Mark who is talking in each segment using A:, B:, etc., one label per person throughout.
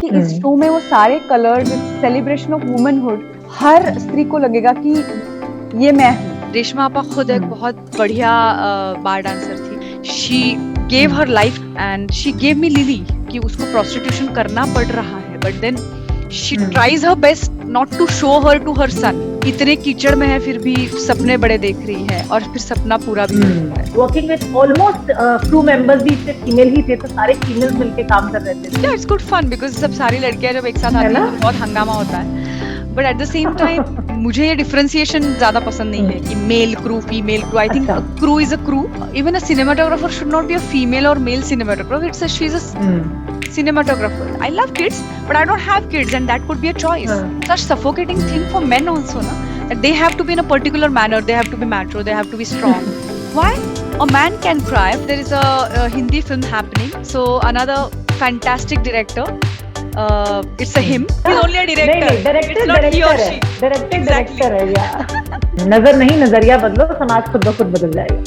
A: कि इस शो में वो सारे कलर्स, सेलिब्रेशन ऑफ वुमेनहुड, हर स्त्री को लगेगा कि ये मैं हूँ।
B: रेशमा आपा खुद एक बहुत बढ़िया बार डांसर थी. She gave her life and she gave me Lily कि उसको प्रोस्टिट्यूशन करना पड़ रहा है, but then she tries her best not to show her to her son. इतने कीचड़ में है फिर भी सपने बड़े देख रही है और फिर सपना पूरा भी होता है.
C: Working with almost crew members भी सिर्फ फीमेल ही थे, तो सारे फीमेल्स मिलके काम कर रहे थे.
B: Yeah, it's good fun because सब सारी लड़कियां जब एक साथ आती हैं तो बहुत हंगामा होता है. But at the same time मुझे ये डिफरेंशिएशन ज्यादा पसंद नहीं है कि male crew female crew. I think crew is a crew. Even a cinematographer should not be a female और male cinematographer. It's she is a cinematographer. I love kids, but I don't have kids, and that could be a choice. Such suffocating thing for men also, na? That they have to be in a particular manner. They have to be macho. They have to be strong. Why? A man can cry. There is a Hindi film happening. So another fantastic director. It's a him. He's only a director.
C: नहीं, director,
B: it's not he or she.
C: Director है या नजर नहीं, नजरिया बदलो, समाज खुद ब खुद बदल जाएगा.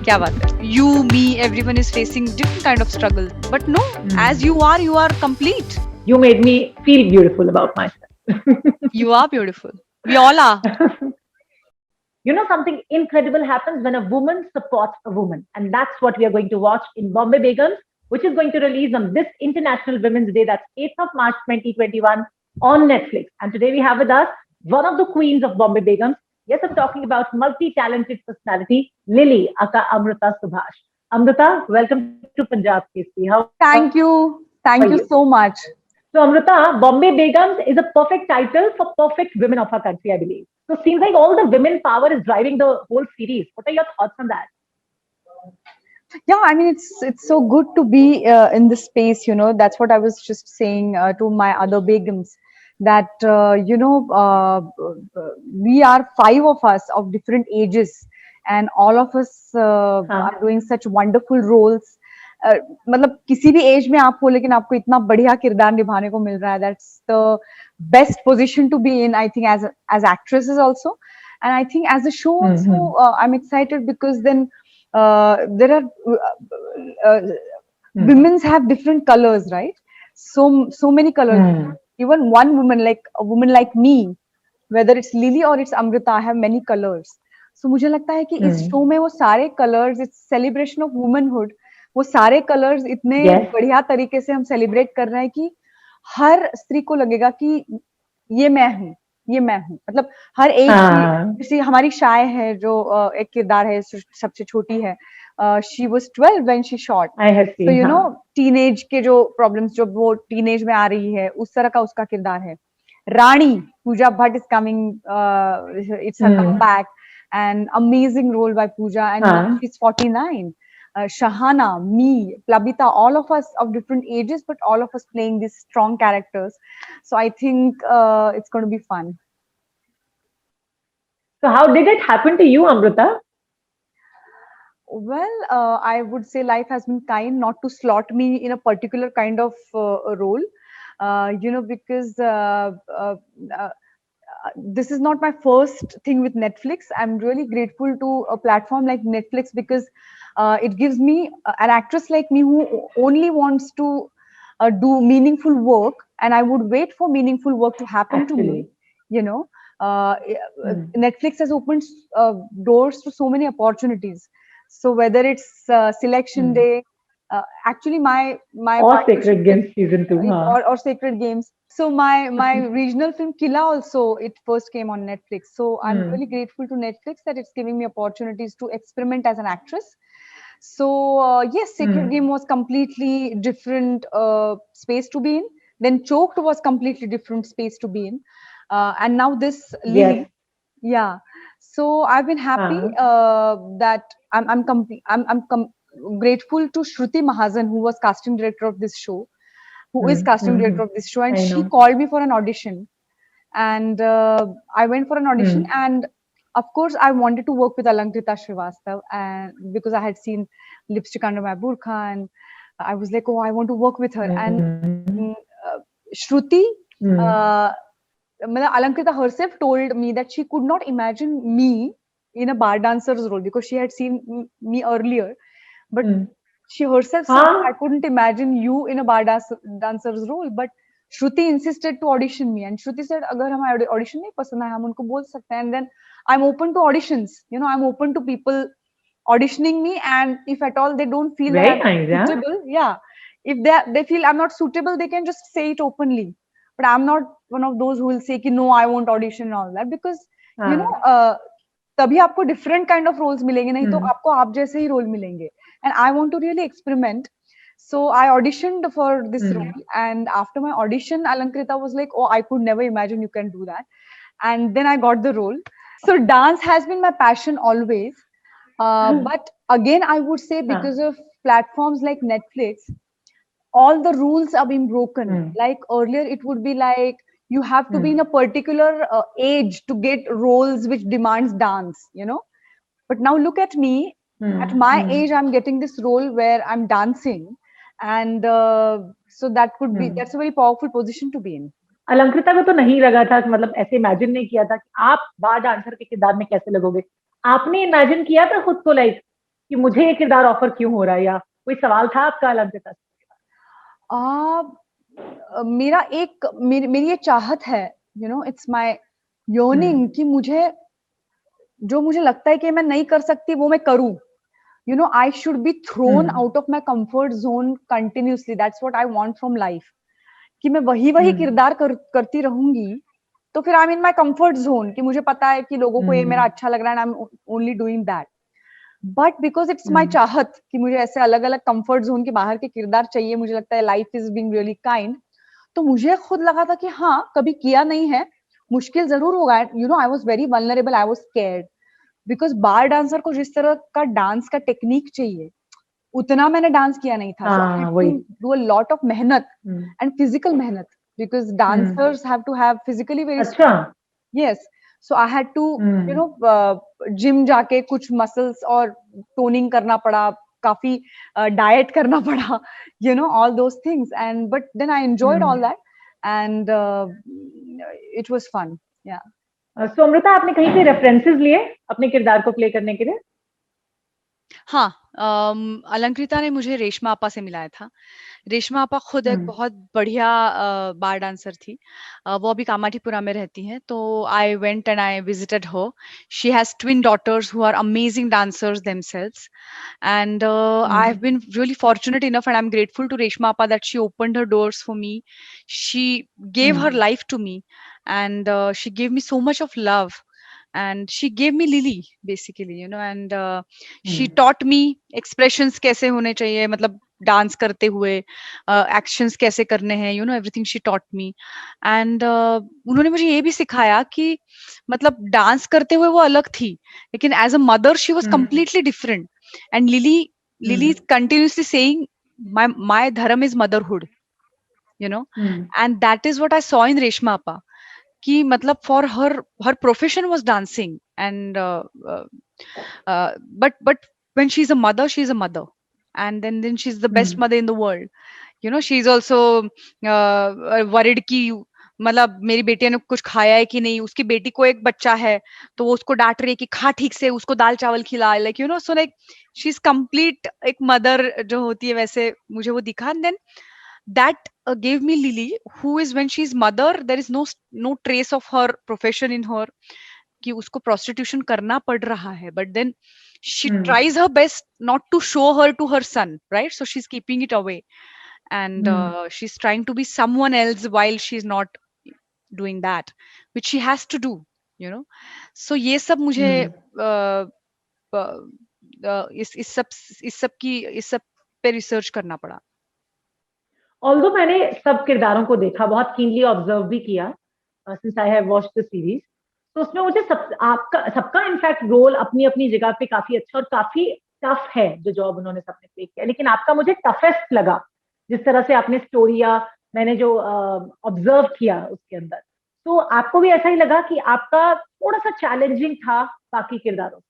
B: क्या बात है. You, me, everyone is facing different kind of struggle. But no, as you are complete.
C: You made me feel beautiful about myself.
B: You are beautiful. We all are.
C: You know, something incredible happens when a woman supports a woman. And that's what we are going to watch in Bombay Begums, which is going to release on this International Women's Day. That's 8th of March 2021 on Netflix. And today we have with us one of the queens of Bombay Begums. Yes, I'm talking about multi-talented personality, Lily, aka Amrita Subhash. Amrita, welcome to Punjab KC.
A: Thank you. Thank you so much.
C: So, Amrita, Bombay Begums is a perfect title for perfect women of our country, I believe. So, it seems like all the women power is driving the whole series. What are your thoughts on that?
A: Yeah, I mean, it's so good to be in this space, you know. That's what I was just saying to my other Begums. That we are 5 of us of different ages, and all of us are doing such wonderful roles. मतलब किसी भी as में आप हो, लेकिन आपको इतना बढ़िया किरदार निभाने को मिल रहा है. That's the best position to be in, I think, as actresses also, and I think as a show also. I'm excited because then there are women's have different colors, right? So many colors. Even one woman, like a woman like me, whether it's Lily or it's Amrita, I have many colors. So मुझे लगता है कि इस show में वो सारे colors, it's celebration of womanhood, वो सारे colors इतने बढ़िया तरीके से हम celebrate कर रहे हैं कि हर स्त्री को लगेगा कि ये मैं हूँ. मतलब हर एज की. जैसे हमारी शाय है जो एक किरदार है, सबसे छोटी है. She was 12 when she shot.
C: I have seen.
A: So you know, teenage के जो problems, जो वो teenage में आ रही है, उस तरह का उसका किरदार है. रानी, Pooja Bhatt is coming. It's her comeback, and amazing role by Pooja, and she's 49. Shahana, me, Plabita, all of us of different ages, but all of us playing these strong characters. So I think it's going to be fun.
C: So how did it happen to you, Amrita?
A: Well, I would say life has been kind not to slot me in a particular kind of role, because this is not my first thing with Netflix. I'm really grateful to a platform like Netflix because it gives me an actress like me who only wants to do meaningful work, and I would wait for meaningful work to happen to me, you know. Netflix has opened doors to so many opportunities. So whether it's selection day, actually my
C: or Sacred Games season 2,
A: or Sacred Games. So my regional film Killa also, it first came on Netflix. So I'm really grateful to Netflix that it's giving me opportunities to experiment as an actress. So yes, Sacred Game was completely different space to be in. Then Choked was completely different space to be in, and now this Lily. Yeah. So I've been happy that I'm grateful to Shruti Mahajan, who was casting director of this show, and she called me for an audition, and I went for an audition, and of course I wanted to work with Alankrita Srivastav, and because I had seen Lipstick Under My Burqa, and I was like, oh, I want to work with her, and Shruti. Alankrita herself told me that she could not imagine me in a bar dancer's role because she had seen me earlier, but she herself said, I couldn't imagine you in a bar dancer's role, but Shruti insisted to audition me, and Shruti said, "अगर हमारा audition नहीं पसंद है, हम उनको बोल सकते हैं." And then I'm open to auditions. You know, I'm open to people auditioning me, and if at all they don't feel that
C: Very
A: I'm
C: nice, yeah.
A: suitable, yeah, if they feel I'm not suitable, they can just say it openly. But I'm not one of those who will say कि no, I won't audition and all that, because you know, तभी आपको different kind of roles मिलेंगे, नहीं तो आपको आप जैसे ही role मिलेंगे. And I want to really experiment. So I auditioned for this role, and after my audition, Alankrita was like, "Oh, I could never imagine you can do that." And then I got the role. So dance has been my passion always. But again, I would say because of platforms like Netflix, all the rules are being broken. Like earlier, it would be like you have to be in a particular age to get roles which demands dance, you know. But now look at me. At my age, I'm getting this role where I'm dancing, and so that could be, that's a very powerful position to be in.
C: Alankrita को तो नहीं लगा था, मतलब ऐसे imagine नहीं किया था कि आप बार डांसर के किरदार में कैसे लगोगे. आपने इमेजिन किया था खुद को लाइक कि मुझे ये किरदार ऑफर क्यों हो रहा है, या कोई सवाल था आपका अलंकृता से?
A: मेरा एक मेरी ये चाहत है, you know, it's my yearning कि मुझे जो मुझे लगता है कि मैं नहीं कर सकती वो मैं करूं. You know, I should be thrown out of my comfort zone continuously. That's what I want from life. कि मैं वही किरदार करती रहूंगी, तो फिर I'm in my comfort zone कि मुझे पता है कि लोगों को ये मेरा अच्छा लग रहा है, and I'm only doing that. But because it's my चाहत कि मुझे ऐसे अलग अलग comfort zone के बाहर के किरदार चाहिए, मुझे लगता है life is being really kind. तो मुझे खुद लगा था कि हाँ, कभी किया नहीं है, मुश्किल जरूर होगा. You know, I was very vulnerable, I was scared. Because bar dancer को जिस तरह का डांस का टेक्निक चाहिए, उतना मैंने डांस किया नहीं था. So I had to do a lot of मेहनत एंड फिजिकल मेहनत, because dancers have to have physically very strong. Yes, so I had to you know gym जाके कुछ मसल्स और टोनिंग करना पड़ा, काफी डाइट करना पड़ा, you know, all those things. And but then I enjoyed all that, and it was fun. Yeah
C: so Amrita, आपने कहीं से रेफरेंसेस लिए अपने किरदार को प्ले करने के लिए?
B: हाँ, अलंकृता ने मुझे रेशमा आपा से मिलाया था. रेशमा आपा खुद एक बहुत बढ़िया बार डांसर थी. वो अभी कामाठीपुरा में रहती हैं. तो I went and I visited her. She has twin daughters who are amazing dancers themselves. And I have been really fortunate enough, and I'm grateful to Reshma Appa that she opened her doors for me. She gave her life to me, and she gave me so much of love. And she gave me Lily, basically, you know, and she taught me expressions कैसे होने चाहिए, मतलब dance करते हुए actions कैसे करने हैं, you know, everything she taught me. And उन्होंने मुझे ये भी सिखाया कि मतलब डांस करते हुए वो अलग थी, लेकिन as a mother she was completely different. And Lily is continuously saying my dharam is motherhood, you know. And that is what I saw in Reshma Appa, कि मतलब for her profession was dancing, and but when she's a mother, and then she's the best mother in the world, you know. She's also worried कि मतलब मेरी बेटी ने कुछ खाया है कि नहीं. उसकी बेटी को एक बच्चा है, तो वो उसको डांट रही है कि खा ठीक से, उसको दाल चावल खिला, like, you know. So like she is complete एक मदर जो होती है, वैसे मुझे वो दिखा. And then that gave me Lily, who is, when she's mother, there is no trace of her profession in her, कि उसको prostitution करना पड़ रहा है, but then she tries her best not to show her to her son, right? So she's keeping it away, and she's trying to be someone else while she's not doing that, which she has to do, you know. So ये सब मुझे इस सब पे research करना पड़ा.
C: Although मैंने सब किरदारों को देखा, बहुत कीनली ऑब्जर्व भी किया, since I have watched the series. तो उसमें मुझे सबका इनफैक्ट रोल अपनी अपनी जगह पे काफी अच्छा और काफी टफ है, जो जॉब उन्होंने सबने प्ले किया. लेकिन आपका मुझे टफेस्ट लगा, जिस तरह से आपने स्टोरी या मैंने जो ऑब्जर्व किया उसके अंदर. तो आपको भी ऐसा ही लगा कि आपका थोड़ा सा चैलेंजिंग था बाकी किरदारों?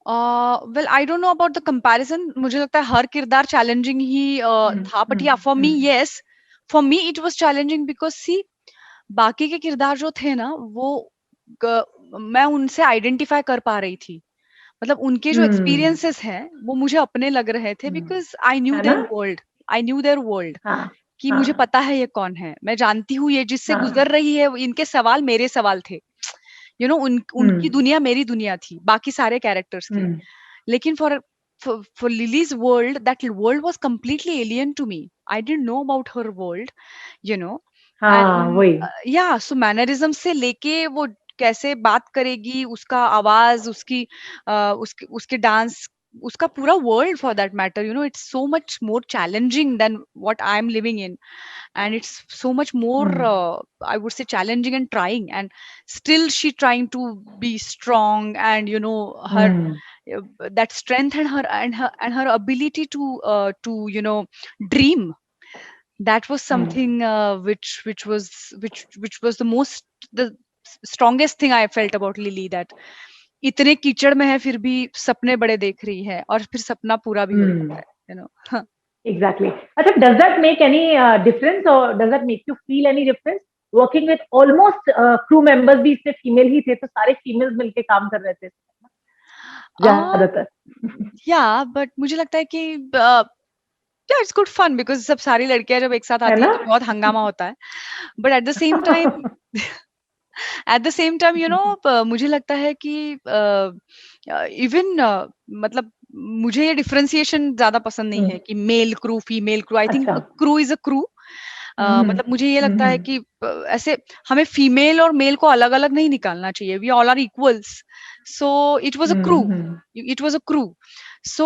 B: Well, I don't know about the comparison. मुझे लगता है हर किरदार challenging ही था, but yeah, for me, yes, for me it was challenging because see, बाकी के किरदार जो थे ना, वो मैं उनसे आइडेंटिफाई कर पा रही थी. मतलब उनके जो एक्सपीरियंसेस हैं वो मुझे अपने लग रहे थे, because I knew their world. कि मुझे पता है ये कौन है, मैं जानती हूँ ये जिससे गुजर रही है, इनके सवाल मेरे सवाल थे, उनकी दुनिया मेरी दुनिया थी, बाकी सारे कैरेक्टर्स की। लेकिन for Lily's world, that world was completely alien to me. I didn't know about her world, you know. And
C: वही
B: yeah, so मैनरिज्म से लेके वो कैसे बात करेगी, उसका आवाज, उसके डांस, उसका पूरा world for that matter, it's so much more challenging than what I am living in, and it's so much more I would say challenging and trying, and still she trying to be strong, and her that strength, and her ability to dream. That was something which was the strongest thing I felt about Lily, that इतने कीचड़ में है फिर भी सपने बड़े देख रही है, और फिर सपना पूरा भी हो जाता है, हाँ.
C: Exactly. अच्छा, does that make any difference, or does that make you feel any difference? Working with almost crew members भी सिर्फ फीमेल ही थे, तो सारे फीमेल्स मिलके काम कर रहे थे ज्यादातर.
B: या बट मुझे लगता है कि इट्स गुड फन, बिकॉज सब सारी लड़कियां जब एक साथ आती है तो बहुत हंगामा होता है, but at the same time मुझे लगता है कि इवन मतलब मुझे ये डिफरेंशिएशन ज्यादा पसंद नहीं है कि male crew female crew. I think crew is a crew. मतलब मुझे ये लगता है कि ऐसे हमें फीमेल और मेल को अलग अलग नहीं निकालना चाहिए. We all are equals. So it was a crew. It was a crew. So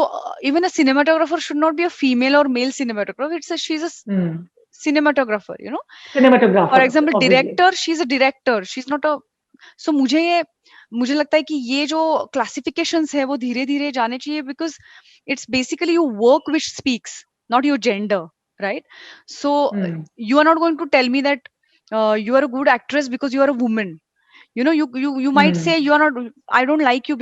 B: even a cinematographer should not be a female or male cinematographer. She's a cinematographer.
C: Cinematographer.
B: For example,
C: obviously.
B: director. She's a director. She's not a. So मुझे लगता है कि ये जो classifications है वो धीरे धीरे जाने चाहिए, because it's basically your work which speaks, not your gender, right? So you are not going to tell me that you are a good actress because you are a woman. You might say you are not, I don't like you.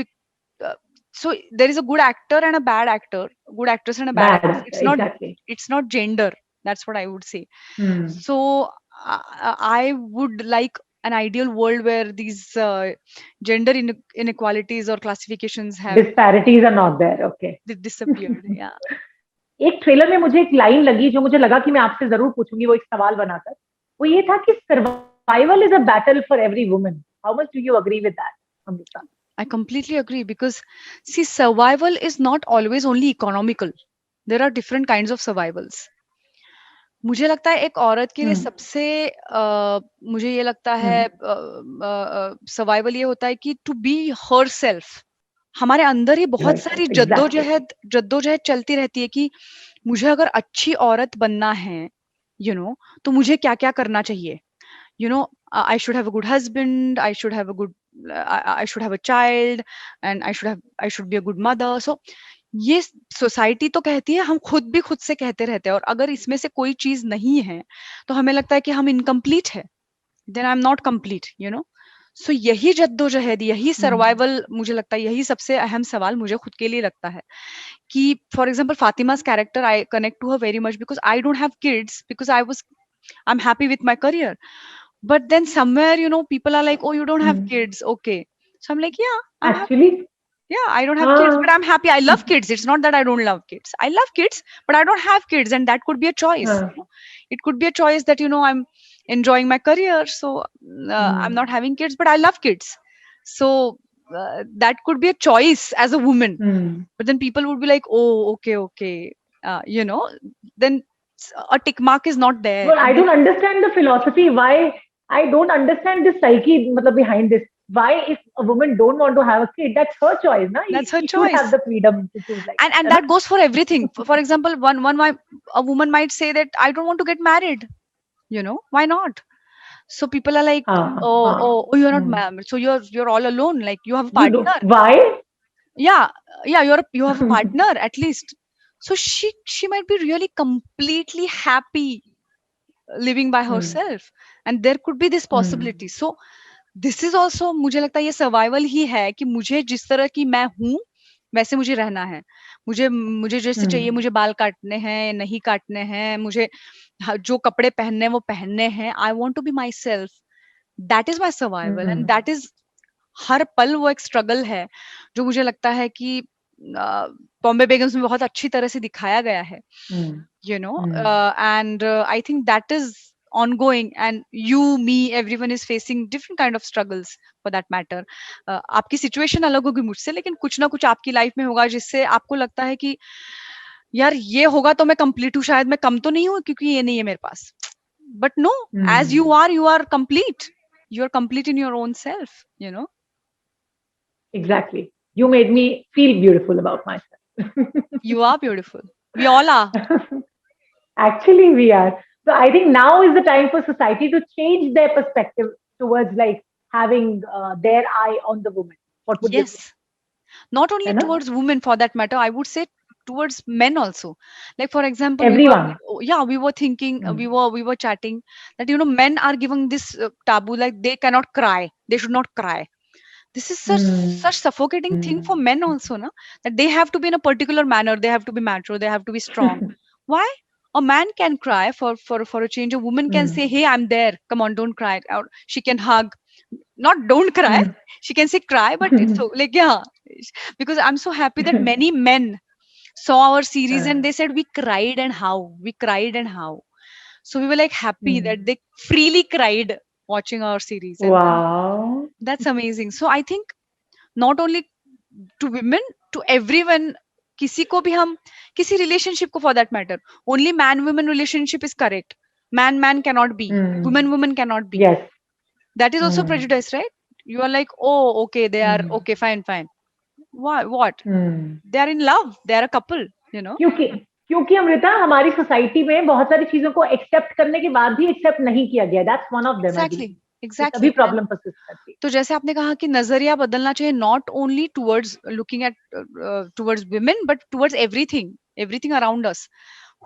B: So there is a good actor and a bad actor, good actress and a bad actress. It's not gender. That's what I would say. So I would like an ideal world where these gender inequalities or classifications have
C: disparities are not there. Okay.
B: disappeared. Yeah.
C: एक trailer में मुझे एक line लगी जो मुझे लगा कि मैं आपसे जरूर पूछूंगी, वो एक सवाल बनाकर. वो ये था कि survival is a battle for every woman. How much do you agree with that, Amrita?
B: I completely agree, because see, survival is not always only economical. There are different kinds of survivals. मुझे लगता है एक औरत के लिए सबसे मुझे ये लगता है सर्वाइवल ये होता है कि टू बी हर सेल्फ. हमारे अंदर ही बहुत सारी जद्दोजहद चलती रहती है कि मुझे अगर अच्छी औरत बनना है, तो मुझे क्या क्या करना चाहिए. I should have a good husband, I should have a child, and I should be a good mother. So ये सोसाइटी तो कहती है, हम खुद भी खुद से कहते रहते हैं, और अगर इसमें से कोई चीज नहीं है तो हमें लगता है कि हम इनकम्प्लीट है. Then I am not complete. So यही जद्दोजहद, यही सर्वाइवल, मुझे लगता है यही सबसे अहम सवाल मुझे खुद के लिए लगता है कि for example Fatima's character, I connect to her very much because I don't have kids, because I'm happy with my career. But then somewhere, people are like, oh, you don't have kids. Okay. So I'm like, yeah, I'm
C: actually
B: happy. Yeah, I don't have kids, but I'm happy. I love kids. It's not that I don't love kids. I love kids, but I don't have kids. And that could be a choice. It could be a choice that, I'm enjoying my career. So I'm not having kids, but I love kids. So that could be a choice as a woman. But then people would be like, oh, okay. Then a tick mark is not there.
C: Well, I don't understand the philosophy. Why? I don't understand the psyche behind this. Why, if a woman don't want to have a kid, that's her choice, na?
B: That's her
C: she
B: choice.
C: Should have the freedom to choose. Like
B: and that goes for everything. For example, a woman might say that I don't want to get married. Why not? So people are like, oh, you're not married. So you're all alone. Like you have a partner.
C: Why?
B: Yeah, you have a partner at least. So she might be really completely happy living by herself, and there could be this possibility. So this is also, मुझे लगता है ये survival ही है कि मुझे जिस तरह की मैं हूँ वैसे मुझे रहना है. मुझे जैसे चाहिए, मुझे बाल काटने हैं, नहीं काटने हैं, मुझे जो कपड़े पहनने हैं वो पहनने हैं. I want to be myself. That is my survival, and that is हर पल वो एक स्ट्रगल है जो मुझे लगता है कि बॉम्बे बेगम्स में बहुत अच्छी तरह से दिखाया गया है, you know. And I think that is ongoing, and you, me, everyone is facing different kind of struggles for that matter. आपकी situation अलग होगी मुझसे, लेकिन कुछ ना कुछ आपकी लाइफ में होगा जिससे आपको लगता है कि यार ये होगा तो मैं कंप्लीट हूँ, शायद मैं कम तो नहीं हूँ क्योंकि ये नहीं है मेरे पास. But no, as you are complete. You are complete in your own self, you know.
C: Exactly. You made me feel beautiful about myself.
B: You are beautiful. We all are.
C: Actually, we are. So I think now is the time for society to change their perspective towards like having their eye on the woman. What would you say?
B: Yes. Not only
C: है ना?
B: towards women for that matter, I would say towards men also. Like for example,
C: Everyone.
B: we were thinking, we were chatting that, you know, men are given this taboo, like they cannot cry, they should not cry. This is such suffocating thing for men also, na? That they have to be in a particular manner, they have to be macho, they have to be strong. Why? A man can cry for a change. A woman can say, hey, I'm there, come on, don't cry. Or she can hug, not don't cry, she can say cry, but it's so, like, yeah, because I'm so happy that many men saw our series and they said we cried and how, so we were like happy that they freely cried watching our series, and
C: Wow.
B: that's amazing. So I think not only to women, to everyone, किसी को भी हम किसी relationship को for that matter, only man woman relationship is correct, man cannot be, woman cannot be.
C: Yes.
B: That is also prejudice, right? You are like, oh, okay, they are okay, fine. What? They are in love, they are a couple, you know.
C: क्योंकि अमृता, हमारी society में बहुत सारी चीजों को accept करने के बाद भी एक्सेप्ट नहीं किया गया. That's one of them.
B: Exactly.
C: तभी प्रॉब्लम पर्सिस्ट करती है.
B: तो जैसे आपने कहा कि नजरिया बदलना चाहिए, not only towards looking at towards women, but towards everything around us.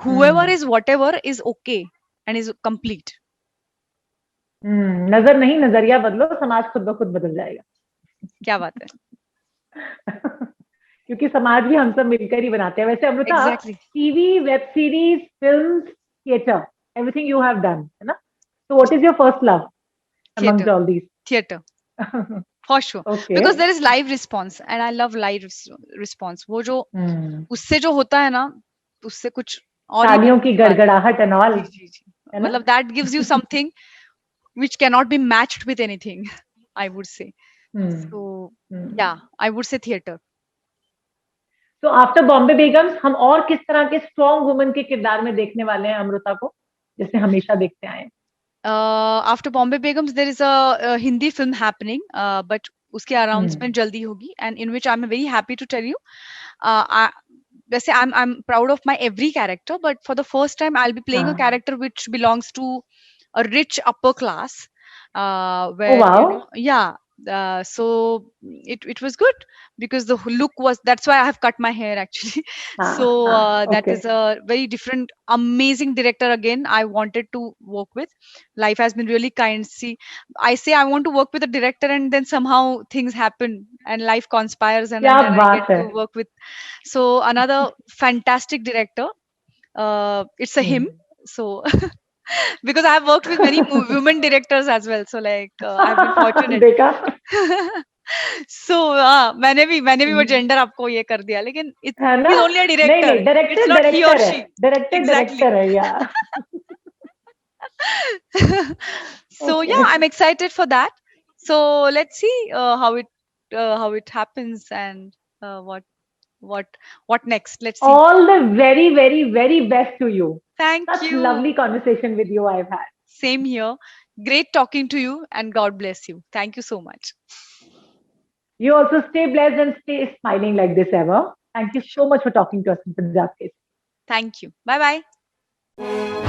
B: Whoever is whatever is okay and is complete.
C: नजर नहीं, नजरिया बदलो, समाज खुद ब खुद बदल जाएगा.
B: क्या बात है.
C: क्योंकि समाज भी हम सब मिलकर ही बनाते हैं. वैसे Amrita, TV, web series, films, theatre, everything you have done, है ना? So what is your first love amongst all these?
B: Theater. For sure. Okay. Because there is live response and I love live response. वो जो उससे जो होता है ना, उससे कुछ और
C: तालियों की गड़गड़ाहट and all.
B: मतलब that gives you something which cannot be matched with anything, I would say. So yeah, I would say theater.
C: So after Bombay Begums, हम और किस तरह के strong woman के किरदार में देखने वाले हैं अमृता को, जैसे हमेशा देखते आए हैं?
B: After Bombay Begums, there is a Hindi film happening, but उसकी announcement जल्दी होगी, and in which I'm very happy to tell you. I'm proud of my every character, but for the first time, I'll be playing a character which belongs to a rich upper class. Where,
C: wow.
B: You know, yeah. So it was good because the look was, that's why I have cut my hair actually. That is a very different, amazing director again I wanted to work with. Life has been really kind. See, I say I want to work with a director and then somehow things happen and life conspires and then I get to work with. So another fantastic director. It's a him. So because I have worked with many women directors as well, so like I've been fortunate. So मैंने भी वो gender आपको ये कर दिया, लेकिन it's only a director.
C: नहीं,
B: it's not he or she.
C: Director है, yeah.
B: So yeah, I'm excited for that. So let's see how it happens and what next. Let's see.
C: All the very, very, very best to you.
B: Thank you.
C: Such lovely conversation with you I've had.
B: Same here. Great talking to you and God bless you. Thank you so much.
C: You also stay blessed and stay smiling like this ever. Thank you so much for talking to us in Punjab Case.
B: Thank you. Bye-bye.